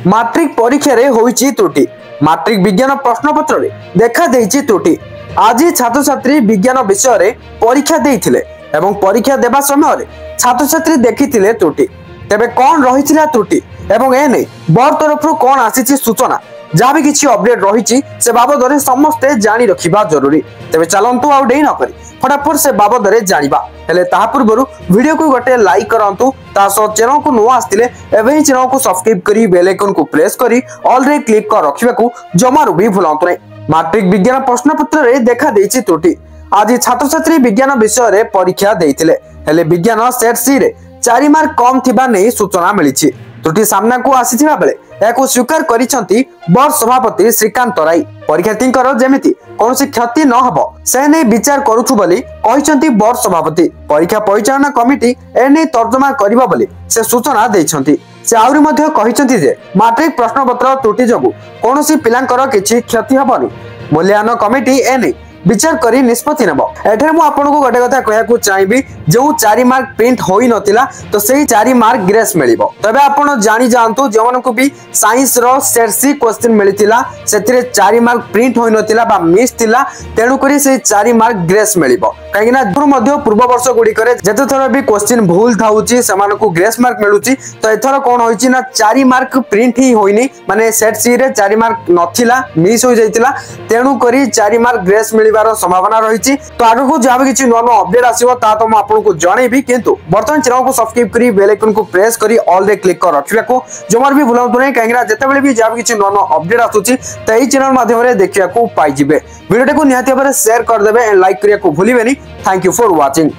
Matric परीक्षा रे होईची त्रुटि। मैट्रिक विज्ञान प्रश्नपत्र रे देखा देइची त्रुटि। आज छात्र छात्री विज्ञान विषय रे परीक्षा देइथिले एवं परीक्षा देबा समय रे छात्र छात्री देखिथिले त्रुटि। तेबे कोन रहिथिला त्रुटि एवं एने बोर्ड तरफरु कोन आसीची सूचना जहाँ भी किसी अपडेट रही से बाबद में समस्ते जानी रखा जरूरी। तेज चलतु आउ डेई नक फटाफट से बाबद में जाना हेले ता पूर्व वीडियो को गोटे लाइक करंतु चैनल को नुआ आसते एवं चैनल को सब्सक्राइब करी बेल आइकन को प्रेस करी ऑल रे क्लिक कर रखा जमारू भी भूलंतु नहीं। मैट्रिक विज्ञान प्रश्नपत्र रे देखा देइछि त्रुटि। आज छात्र छात्री विज्ञान विषय रे परीक्षा देइथिले हेले विज्ञान सेट सी रे 4 मार्क कम थिबा नै सूचना मिलिछि। त्रुटि सामना को आसीथिबा बेले याकू स्वीकार करिसंती बोर्ड सभापति श्रीकांत राय। परीक्षार्थींकर जेमिति कोनोसी क्षति न हबो से नै विचार करूछु बोली कहिसंती बोर्ड सभापति। परीक्षा परिचालना कमिटी एनै तर्जमा करिबो बोली से सूचना दैछंती। से आउरी मध्ये कहिसंती जे मैट्रिक प्रश्नपत्र त्रुटि जगु कोनोसी पिलांकर किछि क्षति हबनी। मूल्यांकन कमिटी एनै विचार करी निष्पत्ति नेबो। एठे मु आपनको गोटे कथा कहयाकू चाहिबी जो 4 मार्क प्रिंट होई नथिला तो सेही 4 मार्क ग्रेस मिलिबो। तबे आपण जानि जानतु जेमनको भी साइंस रो सेट सी क्वेश्चन मिलितिला सेथिरे 4 मार्क प्रिंट होई नथिला बा मिस थिला तेनु करी सेही 4 मार्क ग्रेस मिलिबो। काहेकिना दूर मध्ये पूर्व वर्ष गुडी करे जते थोर भी क्वेश्चन भूल थाउची सेमानको ग्रेस मार्क मिलुची तो एथर कोन होईची ना 4 मार्क प्रिंट ही होईनी माने सेट सी रे 4 मार्क नथिला मिस हो जाइतिला तेनु करी 4 मार्क ग्रेस संभावना रही। तो आगु जहाँ भी नुआ नुआ अपडेट आसो ता तो आपको जनइबी किंतु बर्तमान चैनल को सब्सक्राइब करी बेल आइकन को प्रेस करी ऑल रे क्लिक कर रखा जमार भी भूलंतु नहीं कहीं जिते भी जहाँ भी नुआ नुआ अपडेट आसूची तो यही चैनल माध्यम देखा पाइबे। वीडियो को निहाती भाव शेयर करदे एंड लाइक करने को भूलें। Thank you for watching.